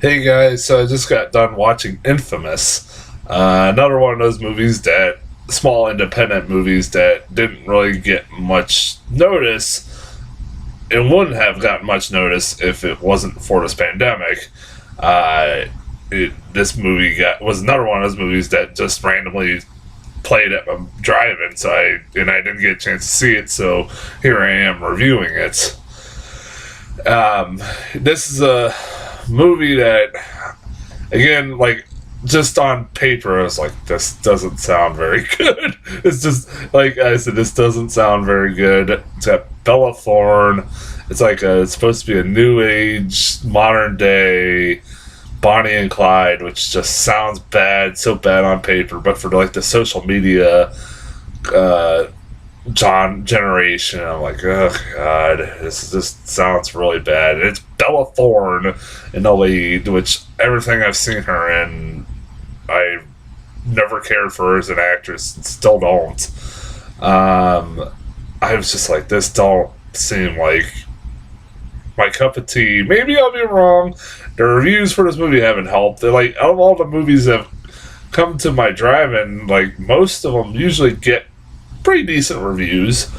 Hey guys, so I just got done watching Infamous. Another one of those movies that, small independent movies that didn't really get much notice and wouldn't have gotten much notice if it wasn't for this pandemic. Uh, this was another one of those movies that just randomly played at my drive-in, I didn't get a chance to see it, so here I am reviewing it. This is a movie that, again, like, just on paper, I was like, this doesn't sound very good. It's just, like I said, this doesn't sound very good. It's got Bella Thorne. It's supposed to be a new age, modern day Bonnie and Clyde, which just sounds bad, so bad on paper, but for, like, the social media, generation, I'm like, oh god, this sounds really bad. And it's Bella Thorne in the lead, which everything I've seen her in, I never cared for her as an actress and still don't. I was just like, this don't seem like my cup of tea. Maybe I'll be wrong. The reviews for this movie haven't helped. They're like, out of all the movies that have come to my drive-in, like, most of them usually get pretty decent reviews.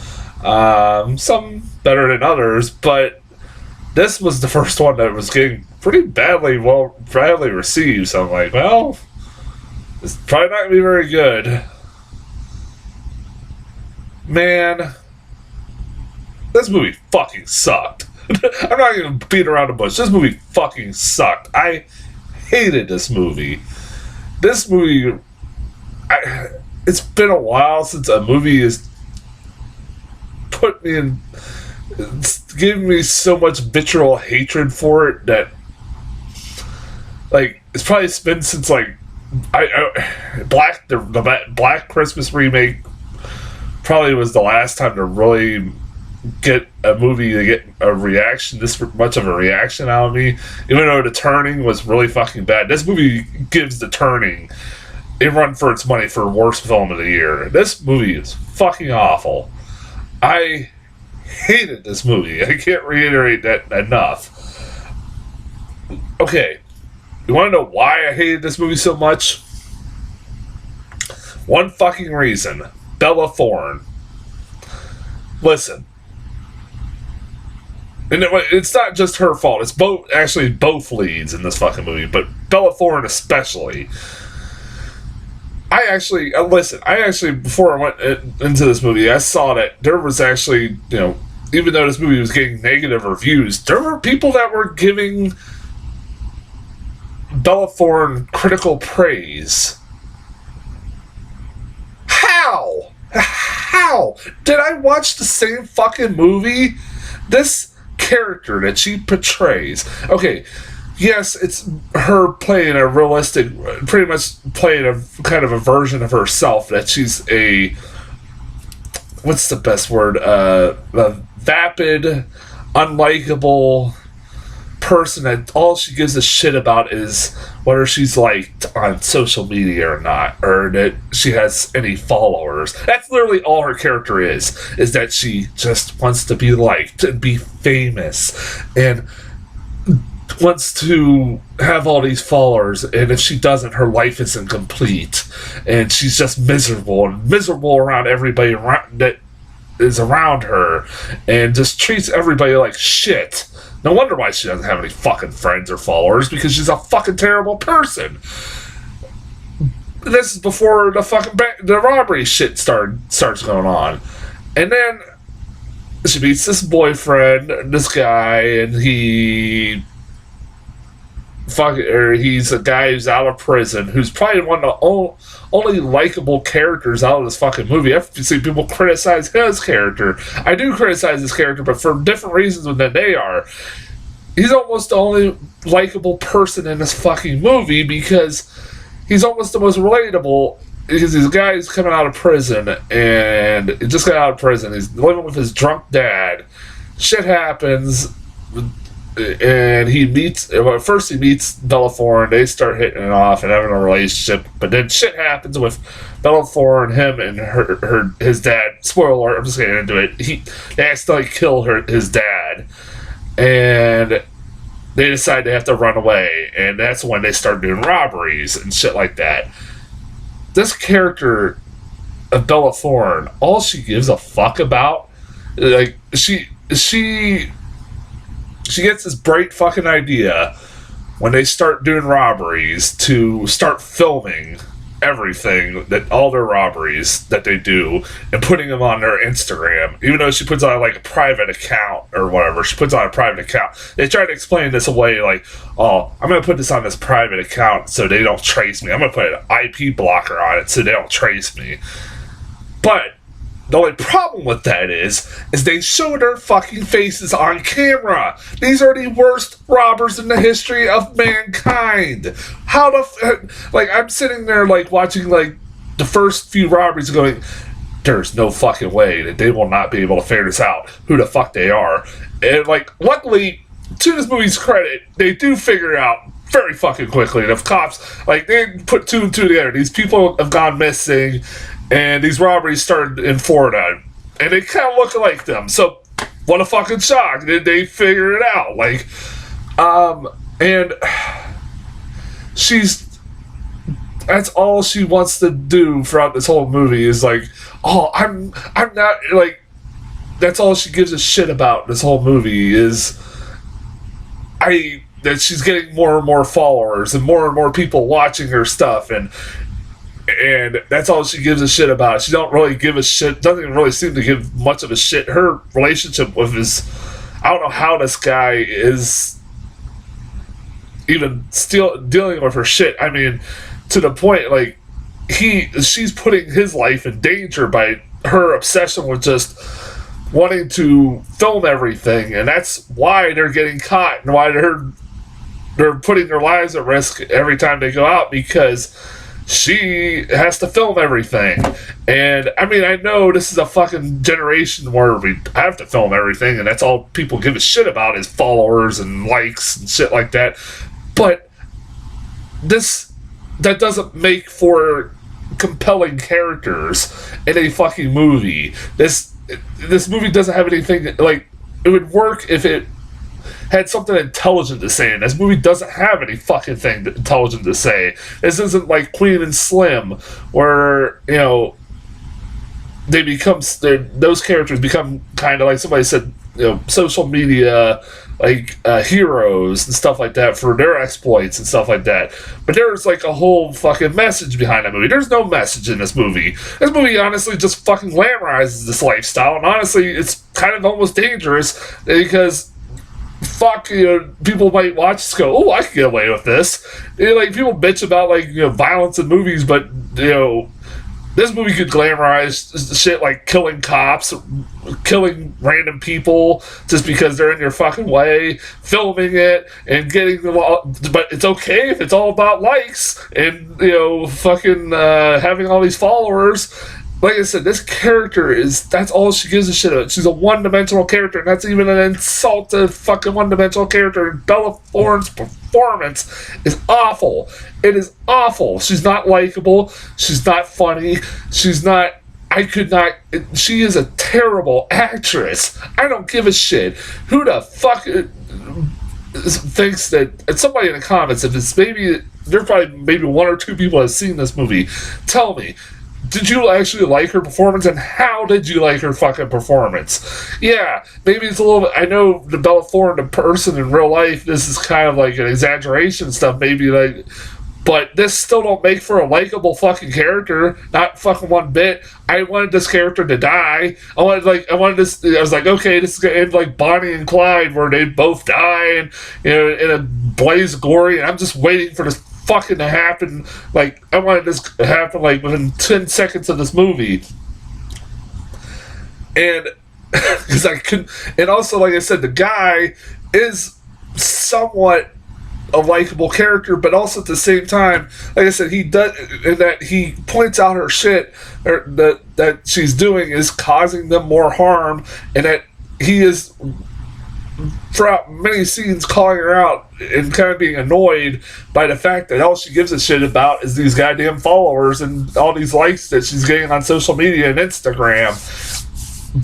Some better than others, but this was the first one that was getting pretty badly received. So I'm like, well, it's probably not gonna be very good. Man, this movie fucking sucked. I'm not gonna beat around the bush. This movie fucking sucked. I hated this movie. This movie, it's been a while since a movie has given me so much visceral hatred for it that, like, it's probably been since, like, the Black Christmas remake probably was the last time to really get a movie to get this much of a reaction out of me. Even though The Turning was really fucking bad, this movie gives The Turning a run for its money for worst film of the year. This movie is fucking awful. I hated this movie. I can't reiterate that enough. Okay, you want to know why I hated this movie so much? One fucking reason. Bella Thorne. Listen. And it's not just her fault. It's both leads in this fucking movie, but Bella Thorne especially. I actually, before I went into this movie, I saw that there was actually, even though this movie was getting negative reviews, there were people that were giving Bella Thorne critical praise. How? Did I watch the same fucking movie? This character that she portrays. Okay, yes, it's her playing a realistic, pretty much playing a kind of a version of herself that she's what's the best word? A vapid, unlikable person that all she gives a shit about is whether she's liked on social media or not, or that she has any followers. That's literally all her character is that she just wants to be liked and be famous and wants to have all these followers, and if she doesn't, her life isn't complete, and she's just miserable around everybody that is around her, and just treats everybody like shit. No wonder why she doesn't have any fucking friends or followers, because she's a fucking terrible person. This is before the robbery shit starts going on. And then she meets this boyfriend, this guy, and he's a guy who's out of prison, who's probably one of the only likable characters out of this fucking movie. I've seen people criticize his character. I do criticize his character, but for different reasons than they are. He's almost the only likable person in this fucking movie, because he's almost the most relatable, because he's a guy who's coming out of prison, and he just got out of prison. He's living with his drunk dad. Shit happens, and first he meets Bella Thorne. They start hitting it off and having a relationship, but then shit happens with Bella Thorne, him, and his dad. Spoiler alert, I'm just getting into it. They accidentally kill his dad, and they decide they have to run away, and that's when they start doing robberies and shit like that. This character of Bella Thorne, all she gives a fuck about, like, she gets this bright fucking idea when they start doing robberies to start filming everything, that all their robberies that they do, and putting them on their Instagram. Even though she puts on like a private account or whatever, she puts on a private account. They try to explain this away like, oh, I'm gonna put this on this private account so they don't trace me. I'm gonna put an IP blocker on it so they don't trace me. But the only problem with that is they show their fucking faces on camera. These are the worst robbers in the history of mankind. How the like, I'm sitting there like watching like the first few robberies going, there's no fucking way that they will not be able to figure this out, who the fuck they are. And like, luckily, to this movie's credit, they do figure it out very fucking quickly. And if cops, like, they put two and two together, these people have gone missing, and these robberies started in Florida, and they kind of look like them. So, what a fucking shock! They figured it out. Like, and that's all she wants to do throughout this whole movie is like, oh, I'm not, like, that's all she gives a shit about this whole movie is that she's getting more and more followers and more people watching her stuff, and that's all she gives a shit about. She don't really give a shit, doesn't really seem to give much of a shit. Her relationship with I don't know how this guy is even still dealing with her shit. I mean, to the point, like, she's putting his life in danger by her obsession with just wanting to film everything, and that's why they're getting caught and why they're putting their lives at risk every time they go out, because she has to film everything. And I mean, I know this is a fucking generation where we have to film everything, and that's all people give a shit about is followers and likes and shit like that. But that doesn't make for compelling characters in a fucking movie. This movie doesn't have anything, like, it would work if it had something intelligent to say, and this movie doesn't have any fucking thing intelligent to say. This isn't like Queen and Slim, where, you know, those characters become kind of like somebody said, you know, social media, like, heroes and stuff like that for their exploits and stuff like that. But there's like a whole fucking message behind that movie. There's no message in this movie. This movie honestly just fucking glamorizes this lifestyle, and honestly, it's kind of almost dangerous because, fuck, you know, people might watch this go, oh, I can get away with this. You know, like, people bitch about, like, you know, violence in movies, but, you know, this movie could glamorize shit like killing cops, killing random people just because they're in your fucking way, filming it, and getting the law. But it's okay if it's all about likes and, you know, fucking having all these followers. Like I said, this character that's all she gives a shit about. She's a one-dimensional character, and that's even an insult to fucking one-dimensional character. And Bella Thorne's performance is awful. It is awful. She's not likable. She's not funny. She is a terrible actress. I don't give a shit. Who the fuck thinks that, and somebody in the comments, if it's there's probably maybe one or two people that have seen this movie, tell me, did you actually like her performance, and how did you like her fucking performance? Yeah, maybe it's a little bit, I know the Bella Thorne, the person in real life, this is kind of like an exaggeration and stuff, maybe, like, but this still don't make for a likable fucking character, not fucking one bit. I wanted this character to die. I was like, okay, this is gonna end like Bonnie and Clyde, where they both die, and, you know, in a blaze of glory, and I'm just waiting for this fucking to happen. Like, I wanted this to happen like within 10 seconds of this movie, and because I couldn't. And also, like I said, the guy is somewhat a likable character, but also at the same time, like I said, he does, and that he points out her shit, or that she's doing is causing them more harm, and that he is throughout many scenes calling her out and kind of being annoyed by the fact that all she gives a shit about is these goddamn followers and all these likes that she's getting on social media and Instagram.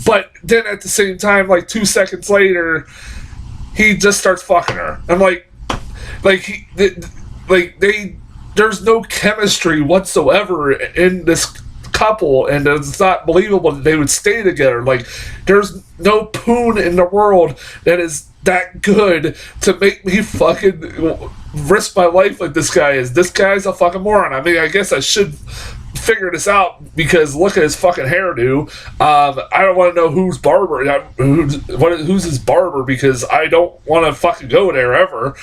But then at the same time, like 2 seconds later, he just starts fucking her. I'm like there's no chemistry whatsoever in this couple, and it's not believable that they would stay together. Like, there's no poon in the world that is that good to make me fucking risk my life like this guy is. This guy's a fucking moron. I mean, I guess I should figure this out because look at his fucking hairdo. I don't want to know who's barber, who's his barber, because I don't want to fucking go there ever.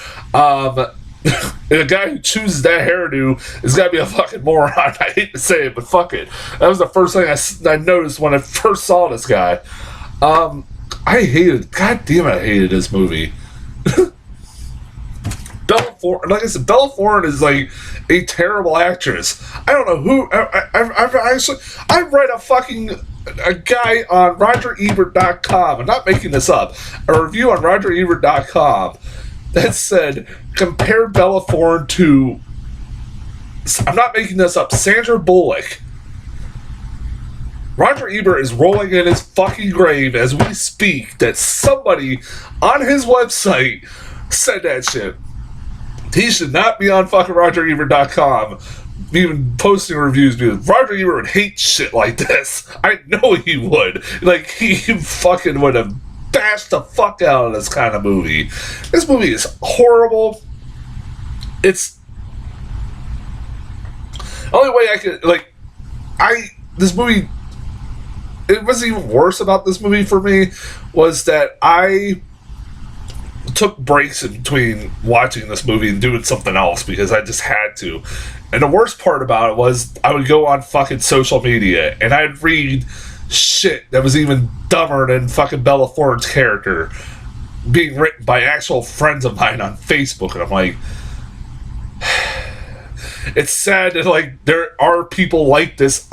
And the guy who chooses that hairdo is gotta be a fucking moron. I hate to say it, but fuck it. That was the first thing I noticed when I first saw this guy. I hated, god damn it, I hated this movie. Bella Thorne, like I said, Bella Thorne is like a terrible actress. I don't know who. I read a guy on RogerEbert.com. I'm not making this up. A review on RogerEbert.com that said, compare Bella Thorne to, I'm not making this up, Sandra Bullock. Roger Ebert is rolling in his fucking grave as we speak that somebody on his website said that shit. He should not be on fucking RogerEbert.com even posting reviews, because Roger Ebert would hate shit like this. I know he would. Like, he fucking would have bashed the fuck out of this kind of movie. This movie is horrible. It's the only way I could, like, this movie, it was even worse about this movie for me was that I took breaks in between watching this movie and doing something else because I just had to. And the worst part about it was I would go on fucking social media and I'd read shit that was even dumber than fucking Bella Thorne's character being written by actual friends of mine on Facebook, and I'm like, it's sad that like there are people like this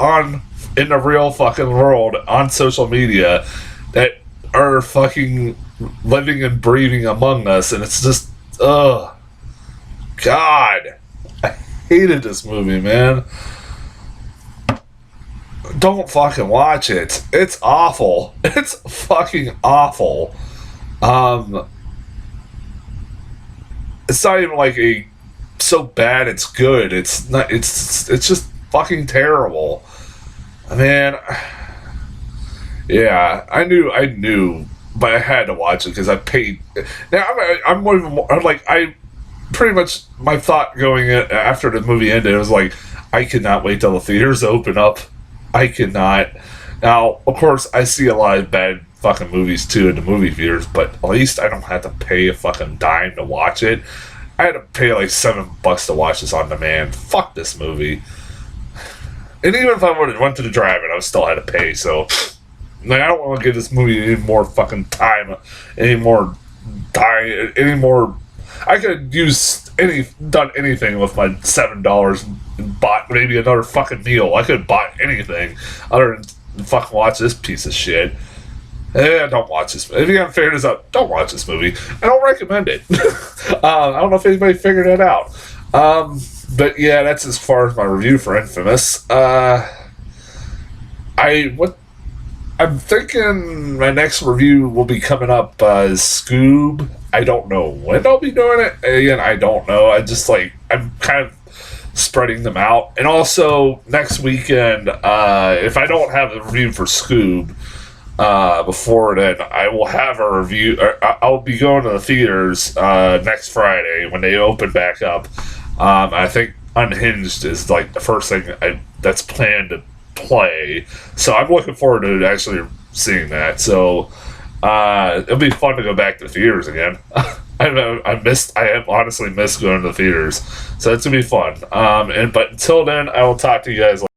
in the real fucking world on social media that are fucking living and breathing among us, and it's just, ugh, God, I hated this movie, man. Don't fucking watch it. It's awful. It's fucking awful. It's not even like a so bad it's good. It's not. It's just fucking terrible. Man, yeah, I knew, but I had to watch it because I paid. Now I'm even more, I'm like, I pretty much, my thought going in after the movie ended, it was like, I could not wait till the theaters open up. I could not. Now, of course, I see a lot of bad fucking movies too in the movie theaters, but at least I don't have to pay a fucking dime to watch it. I had to pay like $7 to watch this on demand. Fuck this movie. And even if I would have went to the drive-in, I still had to pay. So, like, I don't want to give this movie any more fucking time, any more. I could done anything with my $7 and bought maybe another fucking meal. I could have bought anything other than fucking watch this piece of shit. Don't watch this. If you haven't figured this out, don't watch this movie. I don't recommend it. I don't know if anybody figured it out. But yeah, that's as far as my review for Infamous. I'm thinking my next review will be coming up as Scoob. I don't know when I'll be doing it. Again, I don't know. I'm kind of spreading them out. And also, next weekend, if I don't have a review for Scoob before then, I will have a review. I'll be going to the theaters next Friday when they open back up. I think Unhinged is like the first thing that's planned to play, so I'm looking forward to actually seeing that. So it'll be fun to go back to the theaters again. I have honestly missed going to the theaters, so it's gonna be fun. But until then, I will talk to you guys later.